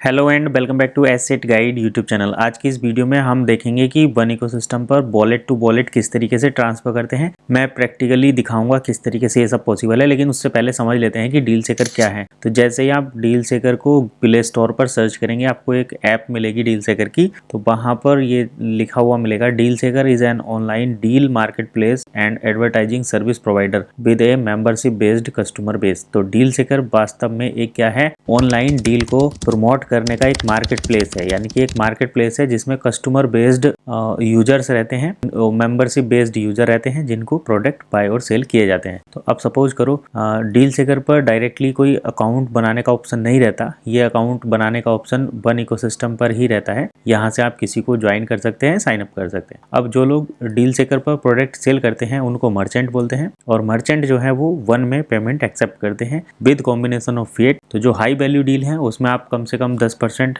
Hello and welcome back to asset guide YouTube channel. आज की इस वीडियो में हम देखेंगे कि वन इकोसिस्टम पर वॉलेट टू वॉलेट किस तरीके से ट्रांसफर करते हैं। मैं प्रैक्टिकली दिखाऊंगा किस तरीके से ये सब पॉसिबल है, लेकिन उससे पहले समझ लेते हैं कि डील सेकर क्या है। तो जैसे ही आप डील सेकर को प्ले स्टोर पर सर्च करेंगे, आपको एक ऐप मिलेगी डील सेकर की। तो वहां पर ये लिखा हुआ मिलेगा, डील सेकर is an online deal market place and advertising service provider with A membership based customer base. तो डील सेकर वास्तव में एक क्या है, ऑनलाइन डील को प्रमोट करने का एक मार्केट प्लेस है। यानी कि एक मार्केट प्लेस है जिसमें कस्टमर बेस्ड यूजर्स रहते हैं, मेंबरशिप बेस्ड यूजर रहते हैं जिनको प्रोडक्ट बाय और सेल किए जाते हैं। तो अब सपोज करो डील सेकर पर डायरेक्टली कोई अकाउंट बनाने का ऑप्शन नहीं रहता। ये अकाउंट बनाने का ऑप्शन वन इकोसिस्टम पर ही रहता है। यहाँ से आप किसी को ज्वाइन कर सकते हैं, साइन अप कर सकते हैं। अब जो लोग डील सेकर पर प्रोडक्ट सेल करते हैं उनको मर्चेंट बोलते हैं, और मर्चेंट जो है वो वन में पेमेंट एक्सेप्ट करते हैं विद कॉम्बिनेशन ऑफ फिएट। तो जो हाई वैल्यू डील है उसमें आप कम से कम 10%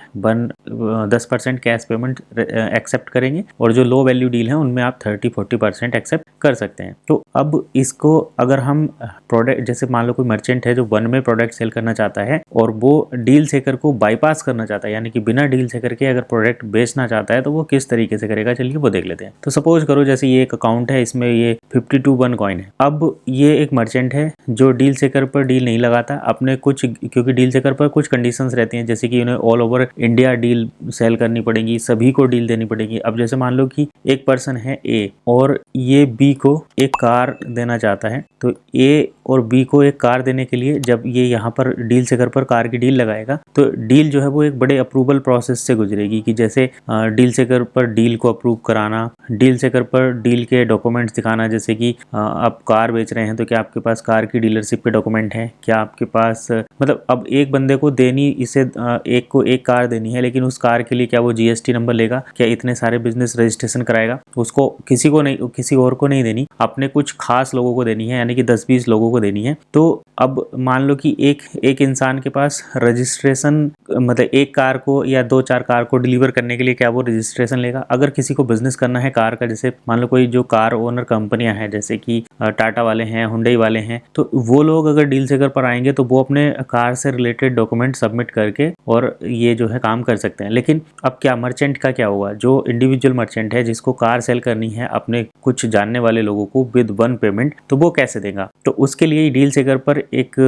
कैश पेमेंट एक्सेप्ट करेंगे, और जो लो वैल्यू डील है उनमें आप 30-40% एक्सेप्ट कर सकते हैं। तो अब इसको अगर हम प्रोडक्ट, जैसे मान लो कोई मर्चेंट है जो वन में प्रोडक्ट सेल करना चाहता है और वो डील सेकर को बाईपास करना चाहता है, यानी कि बिना डील सेकर के अगर प्रोडक्ट बेचना चाहता है तो वो किस तरीके से करेगा, चलिए वो देख लेते हैं। तो सपोज करो जैसे ये एक अकाउंट है, इसमें ये 52 वन कॉइन है। अब ये एक मर्चेंट है जो डील सेकर पर डील नहीं लगाता अपने कुछ, क्योंकि डील सेकर पर कुछ कंडीशंस रहती हैं, जैसे कि उन्हें all over India deal sell करनी पड़ेगी, सभी को डील देनी पड़ेगी। अब जैसे मान लो कि एक पर्सन है ए और ये बी को एक कार देना चाहता है, तो ए और बी को एक कार देने के लिए जब ये यहाँ पर डील सेकर पर कार की डील लगाएगा तो डील जो है वो एक बड़े अप्रूवल प्रोसेस से गुजरेगी, कि जैसे डील सेकर पर डील को अप्रूव कराना, डील सेकर पर डील के डॉक्यूमेंट्स दिखाना, जैसे कि आप कार बेच रहे हैं तो क्या आपके पास कार की डीलरशिप के डॉक्यूमेंट है, क्या आपके पास, मतलब अब एक बंदे को देनी, इसे एक को एक कार देनी है, लेकिन उस कार के लिए क्या वो जीएसटी नंबर लेगा, क्या इतने सारे बिजनेस रजिस्ट्रेशन कराएगा, उसको किसी को नहीं, किसी और को नहीं देनी, अपने कुछ खास लोगों को देनी है, यानी कि 10-20 लोगों को देनी है। तो अब मान लो कि एक इंसान के पास रजिस्ट्रेशन, मतलब एक कार को या 2-4 कार को डिलीवर करने के लिए क्या वो रजिस्ट्रेशन लेगा। अगर किसी को बिजनेस करना है कार का, जैसे मान लो कोई जो कार ओनर कंपनियां हैं जैसे कि टाटा वाले हैं, हुंडई वाले हैं, तो वो लोग अगर डील सेकर पर आएंगे तो वो अपने कार से रिलेटेड डॉक्यूमेंट सबमिट करके और ये जो है काम कर सकते हैं। लेकिन अब क्या मर्चेंट का क्या होगा, जो इंडिविजुअल मर्चेंट है जिसको कार सेल करनी है अपने कुछ जानने वाले लोगों को विद वन पेमेंट, तो वो कैसे देगा। तो उसके लिए डील सेकर पर एक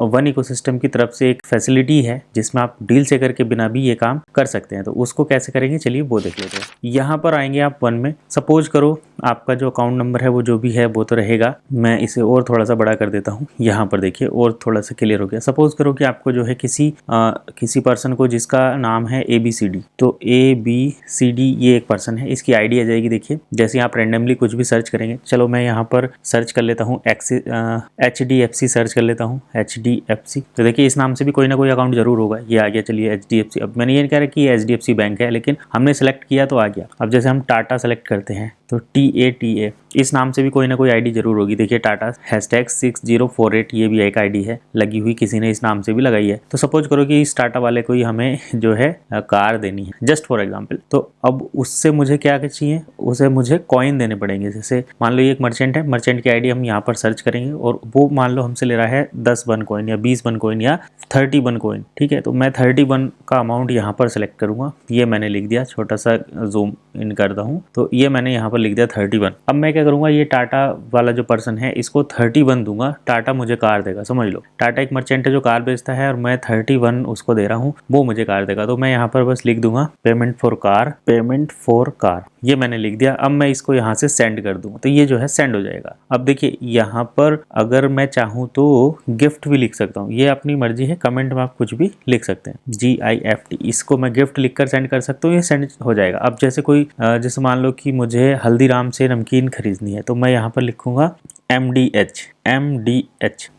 वन इकोसिस्टम की तरफ से एक फैसिलिटी है जिसमें आप डील सेकर के बिना भी ये काम कर सकते हैं। तो उसको कैसे करेंगे, चलिए वो देख लेते हैं। यहाँ पर आएंगे आप वन में, सपोज करो आपका जो अकाउंट नंबर है वो जो भी है वो तो रहेगा। मैं इसे और थोड़ा सा बड़ा कर देता हूँ, यहाँ पर देखिए और थोड़ा सा क्लियर हो गया। सपोज करो कि आपको जो है किसी पर्सन को जिसका नाम है ABCD, तो ABCD ये एक पर्सन है, इसकी आईडी आ जाएगी। देखिए जैसे आप रैंडमली कुछ भी सर्च करेंगे, चलो मैं यहाँ पर सर्च कर लेता हूँ HDFC सर्च कर लेता हूँ, HDFC। तो देखिए इस नाम से भी कोई ना कोई अकाउंट जरूर होगा, ये आ गया। चलिए HDFC, अब मैंने ये नहीं कह रहा कि ये HDFC बैंक है, लेकिन हमने सेलेक्ट किया तो आ गया। अब जैसे हम टाटा सेलेक्ट करते हैं तो TATA, इस नाम से भी कोई ना कोई आईडी जरूर होगी। देखिए टाटा #6048 ये भी एक आईडी है लगी हुई, किसी ने इस नाम से भी लगाई है। तो सपोज करो कि इस टाटा वाले को ही हमें जो है कार देनी है, जस्ट फॉर एग्जांपल। तो अब उससे मुझे क्या चाहिए, उसे मुझे कॉइन देने पड़ेंगे। जैसे मान लो ये एक मर्चेंट है, मर्चेंट की आईडी हम यहाँ पर सर्च करेंगे और वो मान लो हमसे ले रहा है 10 वन कॉइन या 20 वन कॉइन या 30 वन कॉइन, ठीक है। तो मैं 30 वन का अमाउंट यहाँ पर सेलेक्ट करूंगा, ये मैंने लिख दिया, छोटा सा जूम इन करता हूँ, तो ये मैंने यहाँ पर लिख दिया 31। अब मैं क्या करूंगा, ये टाटा वाला जो पर्सन है इसको 31 दूंगा, टाटा मुझे कार देगा। समझ लो टाटा एक मर्चेंट है जो कार बेचता है और मैं 31 उसको दे रहा हूँ, वो मुझे कार देगा। तो मैं यहाँ पर बस लिख दूंगा पेमेंट फॉर कार, ये मैंने लिख दिया। अब मैं इसको यहाँ से सेंड कर दूंगा, तो ये जो है सेंड हो जाएगा। अब देखिए यहाँ पर अगर मैं चाहूँ तो गिफ्ट भी लिख सकता हूँ, ये अपनी मर्जी है, कमेंट में आप कुछ भी लिख सकते हैं, GIFT, इसको मैं गिफ्ट लिखकर सेंड कर सकता हूँ, ये सेंड हो जाएगा। अब जैसे कोई जैसे मान लो कि मुझे हल्दीराम से नमकीन खरीदनी है, तो मैं यहाँ पर लिखूंगा MDH।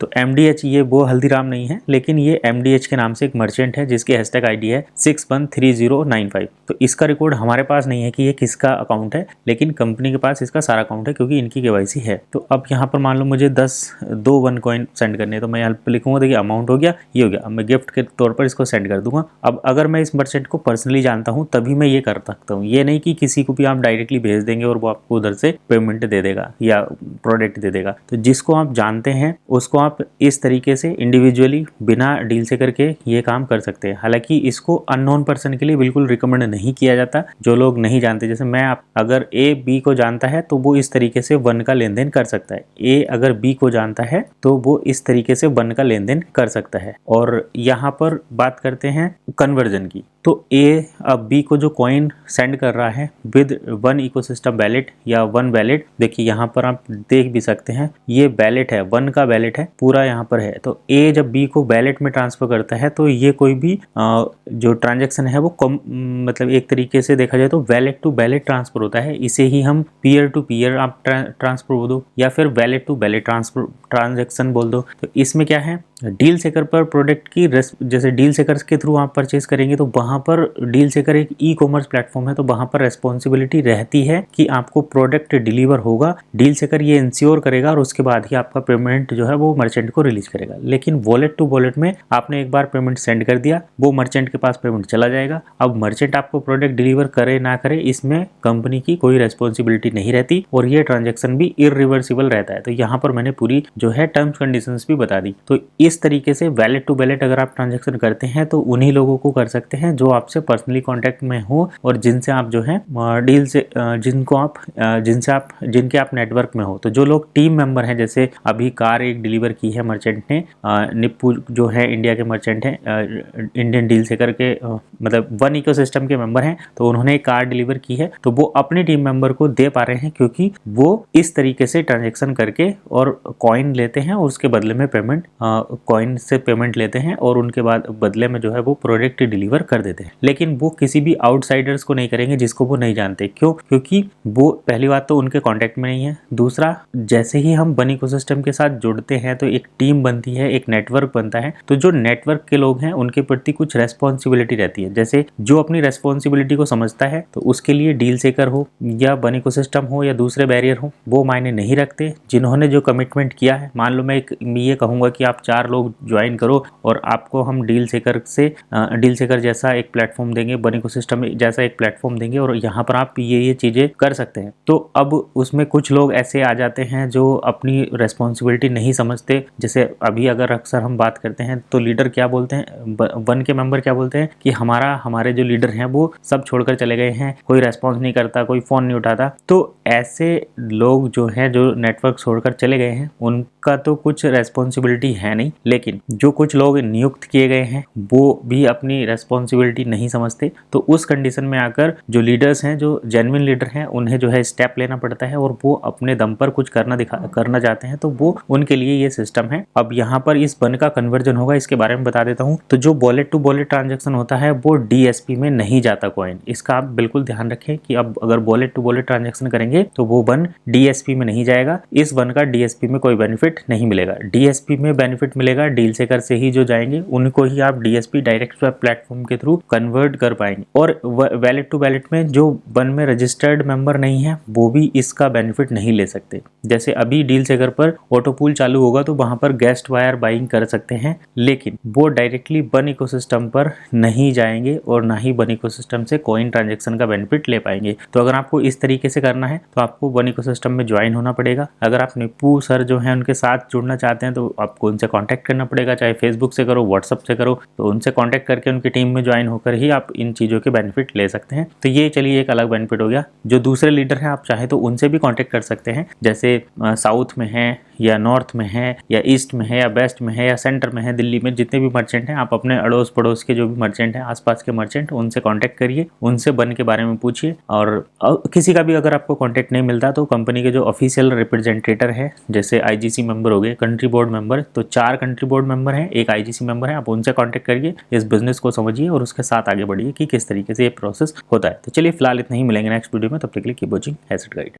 तो MDH ये वो हल्दीराम नहीं है, लेकिन ये MDH के नाम से एक मर्चेंट है जिसकी हैशटैग आईडी है 613095। तो इसका रिकॉर्ड हमारे पास नहीं है कि ये किसका अकाउंट है, लेकिन कंपनी के पास इसका सारा अकाउंट है क्योंकि इनकी KYC है। तो अब यहाँ पर मान लो मुझे 2 वन कॉइन सेंड करने हैं, तो मैं यहाँ पर लिखूंगा, देखिए अमाउंट हो गया, ये हो गया। अब मैं गिफ्ट के तौर पर इसको सेंड कर दूंगा। अब अगर मैं इस मर्चेंट को पर्सनली जानता हूँ तभी मैं ये कर सकता हूँ, ये नहीं कि किसी को भी आप डायरेक्टली भेज देंगे और वो आपको उधर से पेमेंट दे देगा या प्रोडक्ट दे देगा। देगा। तो जिसको आप जानते हैं उसको आप इस तरीके से इंडिविजुअली बिना डील सेकर के ये काम कर सकते हैं। हालांकि इसको अननोन पर्सन के लिए बिल्कुल रिकमेंड नहीं किया जाता। जो लोग नहीं जानते, जैसे मैं अगर ए बी को जानता है तो वो इस तरीके से 1 का लेन देन कर सकता है। ए अगर बी को जानता है तो वो इस तरीके से 1 का लेन देन कर सकता है। और यहाँ पर बात करते हैं कन्वर्जन की, तो ए अब बी को जो कॉइन सेंड कर रहा है विद 1 इकोसिस्टम वैलेट या 1 वैलेट, देखिए यहाँ पर आप देख भी सकते हैं ये वैलेट है, 1 का वैलेट है पूरा यहाँ पर है। तो ए जब बी को वैलेट में ट्रांसफर करता है तो ये कोई भी जो ट्रांजैक्शन है वो मतलब एक तरीके से देखा जाए तो वैलेट टू वैलेट ट्रांसफर होता है। इसे ही हम पीयर टू पीयर आप ट्रांसफर बोल दो या फिर wallet to wallet transfer transaction बोल दो। तो इसमें क्या है, डील सेकर पर प्रोडक्ट की जैसे डील सेकर के थ्रू आप परचेज करेंगे तो वहाँ पर डील सेकर एक ई कॉमर्स प्लेटफॉर्म है, तो वहाँ पर रेस्पॉन्सिबिलिटी रहती है कि आपको प्रोडक्ट डिलीवर होगा। डील सेकर ये इंश्योर करेगा और उसके बाद ही आपका पेमेंट जो है वो मर्चेंट को रिलीज करेगा। लेकिन वॉलेट टू वॉलेट में आपने एक बार पेमेंट सेंड कर दिया, वो मर्चेंट के पास पेमेंट चला जाएगा। अब मर्चेंट आपको प्रोडक्ट डिलीवर करे ना करे इसमें कंपनी की कोई रेस्पॉन्सिबिलिटी नहीं रहती और ये ट्रांजेक्शन भी इरिवर्सिबल रहता है। तो यहाँ पर मैंने पूरी जो है टर्म्स कंडीशंस भी बता दी। तो इस तरीके से वैलेट टू वैलेट अगर आप ट्रांजैक्शन करते हैं तो उन्हीं लोगों को कर सकते हैं जो आपसे पर्सनली कांटेक्ट में हो और जिनसे आप जो है डील से जिनके आप नेटवर्क में हो। तो जो लोग टीम मेंबर हैं, जैसे अभी कार एक डिलीवर की है मर्चेंट ने, निप्पू जो है इंडिया के मर्चेंट हैं, इंडियन डील सेकर के मतलब 1 इकोसिस्टम के मेंबर हैं, तो उन्होंने एक कार डिलीवर की है तो वो अपने टीम मेंबर को दे पा रहे हैं क्योंकि वो इस तरीके से ट्रांजेक्शन करके और कॉइन लेते हैं और उसके बदले में पेमेंट कॉइन से पेमेंट लेते हैं और उनके बाद बदले में जो है वो प्रोडक्ट डिलीवर कर देते हैं। लेकिन वो किसी भी आउटसाइडर्स को नहीं करेंगे जिसको वो नहीं जानते। क्यों? क्योंकि वो पहली बात तो उनके कांटेक्ट में नहीं है, दूसरा जैसे ही हम वन इकोसिस्टम के साथ जुड़ते हैं तो एक टीम बनती है, एक नेटवर्क बनता है। तो जो नेटवर्क के लोग हैं उनके प्रति कुछ रेस्पॉन्सिबिलिटी रहती है। जैसे जो अपनी रेस्पॉन्सिबिलिटी को समझता है तो उसके लिए डील सेकर हो या वन इकोसिस्टम हो या दूसरे बैरियर हो वो मायने नहीं रखते। जिन्होंने जो कमिटमेंट किया है, मान लो मैं ये कहूंगा कि आप 4 लोग ज्वाइन करो और आपको हम डील सेकर जैसा एक प्लेटफॉर्म देंगे, वन इकोसिस्टम जैसा एक प्लेटफॉर्म देंगे और यहाँ पर आप ये चीजें कर सकते हैं। तो अब उसमें कुछ लोग ऐसे आ जाते हैं जो अपनी रेस्पॉन्सिबिलिटी नहीं समझते। जैसे अभी अगर अक्सर हम बात करते हैं तो लीडर क्या बोलते हैं, वन के मेंबर क्या बोलते हैं कि हमारे जो लीडर हैं वो सब छोड़कर चले गए हैं, कोई रेस्पॉन्स नहीं करता, कोई फोन नहीं उठाता। तो ऐसे लोग जो हैं जो नेटवर्क छोड़कर चले गए हैं उनका तो कुछ रेस्पॉन्सिबिलिटी है नहीं, लेकिन जो कुछ लोग नियुक्त किए गए हैं वो भी अपनी रेस्पॉन्सिबिलिटी नहीं समझते। तो उस कंडीशन में आकर जो लीडर्स हैं, जो जेन्युइन लीडर हैं, उन्हें जो है स्टेप लेना पड़ता है और वो अपने दम पर कुछ करना चाहते हैं तो वो उनके लिए ये सिस्टम है। अब यहाँ पर इस वन का कन्वर्जन होगा, इसके बारे में बता देता हूँ। तो जो वॉलेट टू वॉलेट ट्रांजेक्शन होता है वो डीएसपी में नहीं जाता कॉइन, इसका आप बिल्कुल ध्यान रखें कि अब अगर वॉलेट टू वॉलेट ट्रांजेक्शन करेंगे तो वो वन डीएसपी में नहीं जाएगा। इस वन का डीएसपी में कोई बेनिफिट नहीं मिलेगा। डीएसपी में बेनिफिट मिलेगा डील सेकर से ही जो जाएंगे उनको ही आप डीएसपी डायरेक्ट प्लेटफॉर्म के थ्रू कन्वर्ट कर पाएंगे। और वैलेट टू वैलेट में जो वन में रजिस्टर्ड मेंबर नहीं है वो भी इसका बेनिफिट नहीं ले सकते। जैसे अभी डील सेकर पर ऑटो पूल चालू होगा तो वहां पर गेस्ट वायर बाइंग कर सकते हैं, लेकिन वो डायरेक्टली वन इकोसिस्टम पर नहीं जाएंगे और ना ही वन इकोसिस्टम से कॉइन ट्रांजेक्शन का बेनिफिट ले पाएंगे। तो अगर आपको इस तरीके से करना है तो आपको वन इकोसिस्टम में ज्वाइन होना पड़ेगा। अगर आप निप्पू सर जो है उनके साथ जुड़ना चाहते हैं तो आपको उनसे कांटेक्ट करना पड़ेगा, चाहे फेसबुक से करो, व्हाट्सअप से करो। तो उनसे कांटेक्ट करके उनकी टीम में ज्वाइन होकर ही आप इन चीज़ों के बेनिफिट ले सकते हैं। तो ये चलिए एक अलग बेनिफिट हो गया। जो दूसरे लीडर हैं आप चाहे तो उनसे भी कांटेक्ट कर सकते हैं, जैसे साउथ में है या नॉर्थ में है या ईस्ट में है या वेस्ट में है या सेंटर में है, दिल्ली में जितने भी मर्चेंट हैं आप अपने अड़ोस पड़ोस के जो भी मर्चेंट हैं, आसपास के मर्चेंट, उनसे कांटेक्ट करिए, उनसे वन के बारे में पूछिए। और किसी का भी अगर आपको कांटेक्ट नहीं मिलता तो कंपनी के जो ऑफिशियल रिप्रेजेंटेटर है, जैसे आईजीसी मेंबर हो गए, कंट्री बोर्ड मेंबर, तो 4 कंट्री बोर्ड मेंबर हैं, एक आईजीसी मेंबर है, आप उनसे कांटेक्ट करिए, इस बिजनेस को समझिए और उसके साथ आगे बढ़िए कि किस तरीके से ये प्रोसेस होता है। तो चलिए फिलहाल इतना ही, मिलेंगे नेक्स्ट वीडियो में, तब तक के लिए कीप वॉचिंग एसेट गाइड।